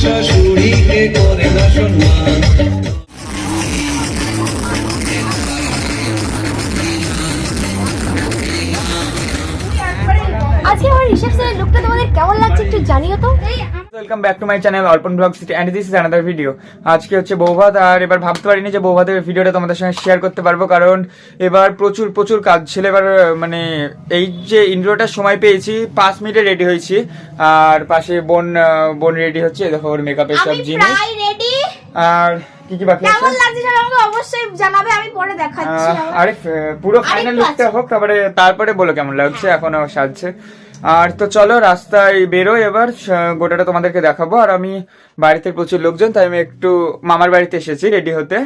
শাশুড়িকে করে না সম্মান। আজকে আমার রিসেপশনের লুকটা তোমাদের কেমন লাগছে একটু জানিও তো। Welcome back to my channel Arpan vlogs and this is another video. আজকে হচ্ছে বৌভাত, আর এবার ভাবতে পারিনি যে বৌভাতের ভিডিওটা তোমাদের সঙ্গে শেয়ার করতে পারবো, কারণ এবার প্রচুর কাজ ছিল। এবার মানে এই যে ইন্ট্রোটার সময় পেয়েছি 5 মিনিটে রেডি হয়েছি, আর পাশে বোন রেডি হচ্ছে, দেখো ওর মেকআপের সব জিনিস। আর কি কি বাকি আছে কেমন লাগছে সেটা আমাকে অবশ্যই জানাবে, আমি পরে দেখাচ্ছি। আরে পুরো ফাইনাল লুকটা হোক, তারপরে বলো কেমন লাগছে, এখনো সাজছে। আর তো চলো রাস্তায় বেরোই, এবার গোটাটা তোমাদেরকে দেখাবো। আর আমি বাড়িতে প্রচুর লোকজন, তাই আমি একটু মামার বাড়িতে এসেছি রেডি হতে।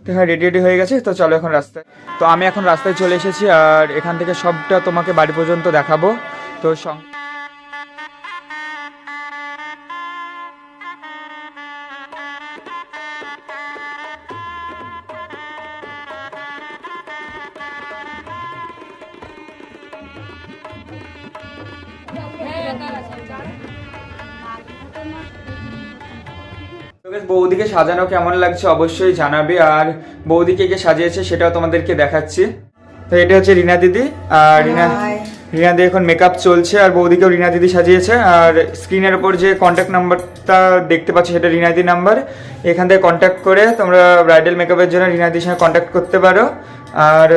তো হ্যাঁ, রেডি হয়ে গেছে, তো চলো এখন রাস্তায়। তো আমি এখন রাস্তায় চলে এসেছি, আর এখান থেকে সবটা তোমাকে বাড়ি পর্যন্ত দেখাবো। তো বৌদিকে সাজানো কেমন লাগছে অবশ্যই জানাবে, আর বৌদিকে কে সাজিয়েছে সেটাও তোমাদেরকে দেখাচ্ছি। তো এটা হচ্ছে রিনা দিদি, আর রিনা দিদি এখন মেকআপ চলছে, আর বৌদিকেও রিনা দিদি সাজিয়েছে। আর স্ক্রিনের উপর যে কন্ট্যাক্ট নাম্বারটা দেখতে পাচ্ছ সেটা রিনা দিদির নাম্বার, এখান থেকে কন্ট্যাক্ট করে তোমরা ব্রাইডাল মেকআপের জন্য রিনা দিদির সঙ্গে কন্ট্যাক্ট করতে পারো। আর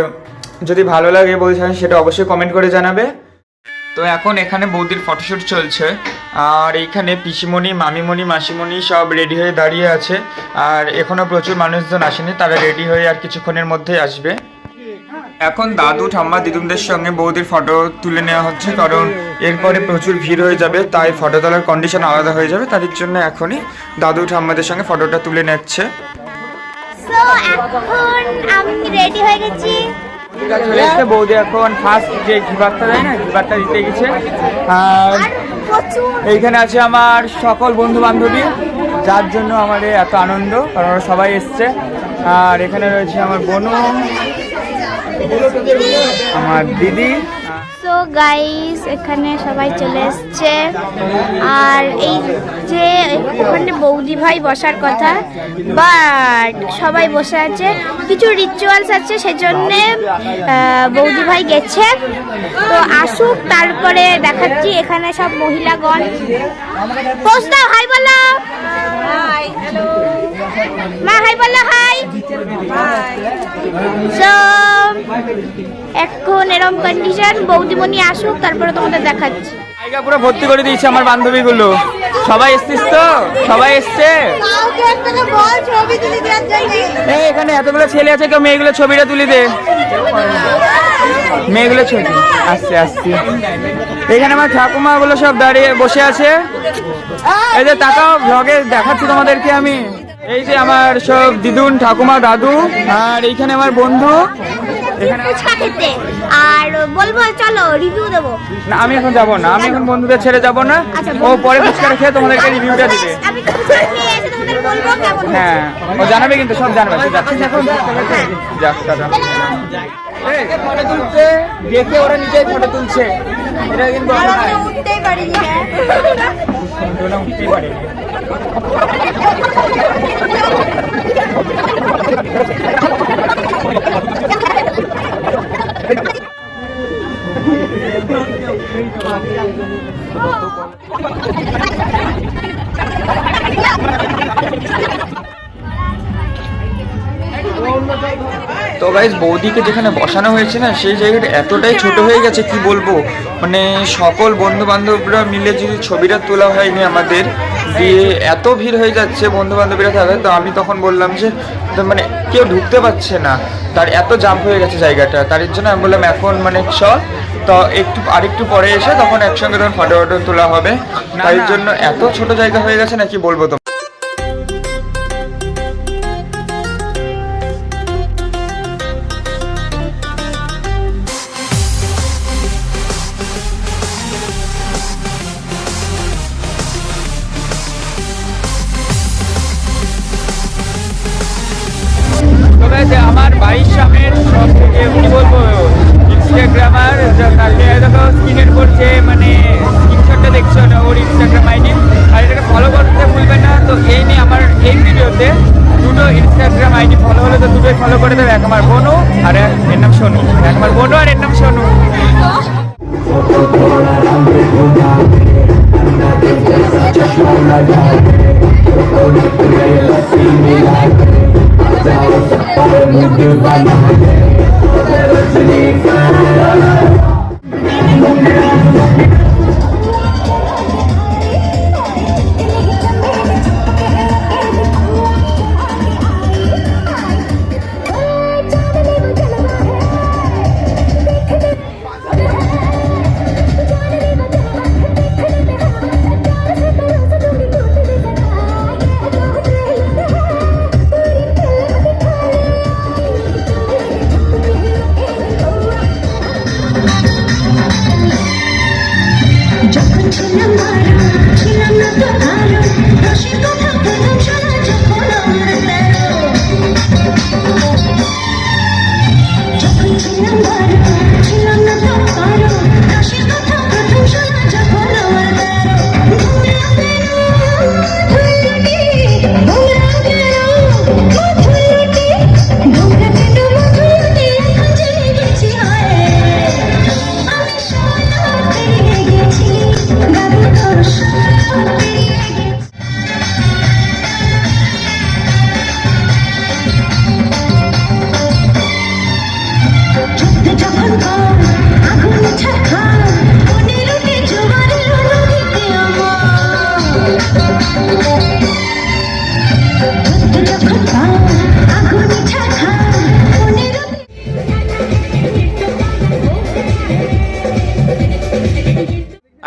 যদি ভালো লাগে বৌদির সঙ্গে সেটা অবশ্যই কমেন্ট করে জানাবে। তো এখন এখানে বৌদির ফটোশ্যুট চলছে, আর এইখানে পিসিমণি, মামিমণি, মাসিমণি সব রেডি হয়ে দাঁড়িয়ে আছে। আর এখনো প্রচুর মানুষজন আসেনি, তারা রেডি হয়ে আর কিছুক্ষণের মধ্যেই আসবে। এখন দাদু ঠাম্মা দিদুমদের সঙ্গে বৌদির ফটো তুলে নেওয়া হচ্ছে, কারণ এরপরে প্রচুর ভিড় হয়ে যাবে, তাই ফটো তোলার কন্ডিশন আলাদা হয়ে যাবে। তার জন্য এখনই দাদু ঠাম্মাদের সঙ্গে ফটোটা তুলে নিচ্ছে। সো এখন আমি রেডি হয়ে গেছি। বৌদি এখন ফার্স্ট যে ঘিবারটা দেয় না, ঘিবারটা দিতে গেছে। আর এইখানে আছে আমার সকল বন্ধু বান্ধবী, যার জন্য আমাদের এত আনন্দ, কারণ ওরা সবাই এসছে। আর এখানে রয়েছে আমার বোনু, আমার দিদি। সো গাইস, এখানে সবাই চলে এসছে, আর এই যে ওখানে বৌদি ভাই বসার কথা, বাট সবাই বসে আছে, কিছু রিচুয়ালস আছে সেজন্য বৌদি ভাই গেছে। তো আসুক, তারপরে দেখাচ্ছি। এখানে সব মহিলাগণ পোস্তা হাই বলো, মা হাই বলো, হাই। সো এখন এরকম কন্ডিশন, বৌদিমণি আসুক, তারপরে তোমাদের দেখাচ্ছি। জায়গা পুরো ভর্তি করে দিয়েছে আমার বান্ধবীগুলো, সবাই এসছিস তো, সবাই এসছে। এখানে এতগুলো ছেলে আছে, কেউ মেয়েগুলো ছবিটা তুলে দে, মেয়েগুলো ছবি আসছে। এখানে আমার ঠাকুমা গুলো সব দাঁড়িয়ে বসে আছে। এই যে তাকাও, ভ্লগে দেখাচ্ছি তোমাদেরকে আমি। এই যে আমার সব দিদুন, ঠাকুমা, দাদু, আর এইখানে আমার বন্ধু। আর বলবো চলো রিভিউ দেবো না, আমি এখন যাবো না, আমি এখন বন্ধুদের ছেড়ে যাবো না। ও পরে ফুচকা খেয়ে তোমাদেরকে রিভিউটা দিবে। হ্যাঁ, ও জানাবে, কিন্তু সব জানাবে। যাক, টাটা। ফটো তুলছে দেখে ওরা নিজেই ফটো তুলছে, এটা কিন্তু উঠতেই পারিনি। তো গাইস, বৌদিকে যেখানে বসানো হয়েছে না, সেই জায়গাটা এতটাই ছোট হয়ে গেছে, কি বলবো। মানে সকল বন্ধু বান্ধবরা মিলে যদি ছবিটা তোলা হয়নি আমাদের, দিয়ে এত ভিড় হয়ে যাচ্ছে বন্ধু বান্ধবীরা থাকে। তো আমি তখন বললাম যে মানে কেউ ঢুকতে পারছে না, তার এত জাম্প হয়ে গেছে জায়গাটা। তার জন্য আমি বললাম এখন মানে চল, তো আরেকটু পরে এসে তখন একসঙ্গে তখন ফটো তোলা হবে। তাই জন্য এত ছোট জায়গা হয়ে গেছে না, কি বলবো। তো আমার বাড়ির সামনের সব থেকে কি বলবো ইনস্টাগ্রামার, কালকে দেখো স্ক্রিনের উপর যে মানে স্ক্রিনশটটা দেখছো না, ওর ইনস্টাগ্রাম আইডি। আর এটাকে ফলো করতে ভুলবেন না। তো তো দুটোই ফলো করে দেবে, এক আমার বোনু আর এর নাম সোনু, এক আমার বোনু আর এর নাম সোনু।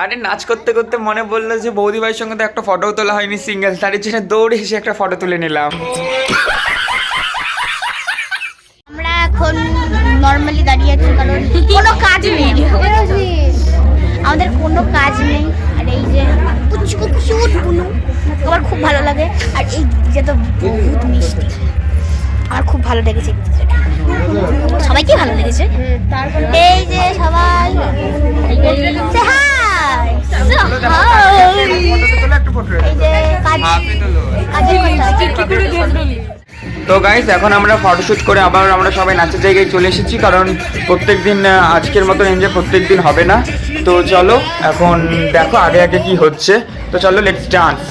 আরে নাচ করতে করতে মনে পড়লো যে বৌদি ভাইয়ের সঙ্গে তো একটা ফটো তোলা হয়নি সিঙ্গেল, তার জন্য দৌড়ে এসে একটা ফটো তুলে নিলাম। আমরা এখন নর্মালি দাঁড়িয়ে আছি কারণ কোনো কাজ নেই, আমাদের কোনো কাজ নেই। আর এই যে কুচকুচুট বুনু আমার খুব ভালো লাগে, আর এই যে তো বহুত মিষ্টি, আমার খুব ভালো লেগেছে, সবাইকে ভালো লেগেছে। এই যে সবাই তো গাইস এখন আমরা ফটোশুট করে আবার আমরা সবাই নাচের জায়গায় চলে এসেছি, কারণ প্রত্যেকদিন আজকের মতো এনজয় প্রত্যেকদিন হবে না। তো চলো এখন দেখো আগে আগে কি হচ্ছে, তো চলো লেটস ডান্স।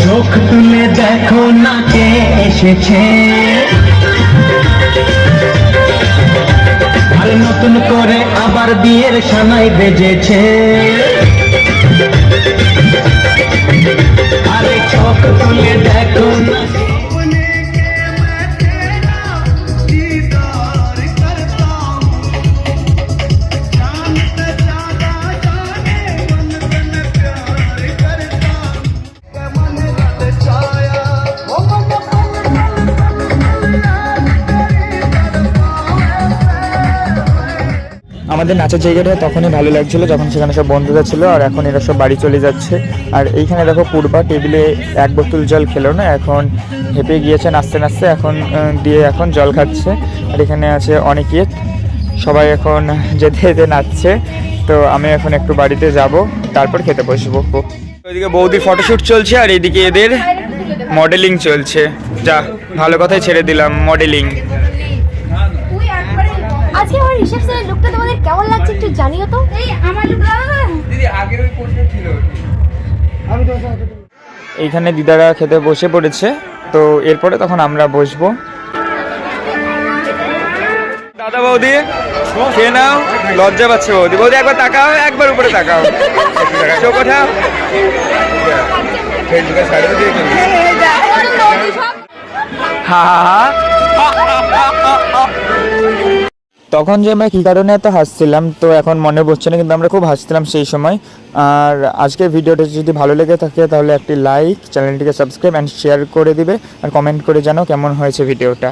চোখ তুলে দেখো না কে এসেছে, আর নতুন করে আবার বিয়ের সানাই বেজেছে। আরে চোখ তুলে দেখো না আমাদের নাচের জায়গাটা তখনই ভালো লাগছিল যখন সেখানে সব বন্ধুরা ছিল, আর এখন এরা সব বাড়ি চলে যাচ্ছে। আর এইখানে দেখো পূর্বা টেবিলে 1 বোতল জল খেলো না, এখন হেঁপে গিয়েছে নাচতে নাচতে, এখন এখন জল খাচ্ছে। আর এখানে আছে অনিকেত, সবাই এখন যেতে যেতে নাচছে। তো আমি এখন একটু বাড়িতে যাব, তারপর খেতে বসবো। ওইদিকে বৌদির ফটোশ্যুট চলছে আর এইদিকে এদের মডেলিং চলছে। যা ভালো কথাই ছেড়ে দিলাম, মডেলিং। আজকে আমার রিসেপশনের লুকটা তোমাদের কেমন লাগছে একটু জানিও তো। এই আমার লুক লাগা দিদি আগের ওই পোস্টটা ছিল। এইখানে দিদারা খেতে বসে পড়েছে, তো এরপরে তখন আমরা বসবো। দাদা বৌদি খেয়ে নাও, লজ্জা পাচ্ছে বৌদি। বৌদি একবার তাকাও, একবার উপরে তাকাও, চোখ ওঠাও। হা হা হা। তখন যে আমরা কী কারণে এত হাসছিলাম তো এখন মনে পড়ছে না, কিন্তু আমরা খুব হাসছিলাম সেই সময়। আর আজকের ভিডিওটা যদি ভালো লেগে থাকে তাহলে একটি লাইক, চ্যানেলটিকে সাবস্ক্রাইব অ্যান্ড শেয়ার করে দিবে, আর কমেন্ট করে জানাও কেমন হয়েছে ভিডিওটা।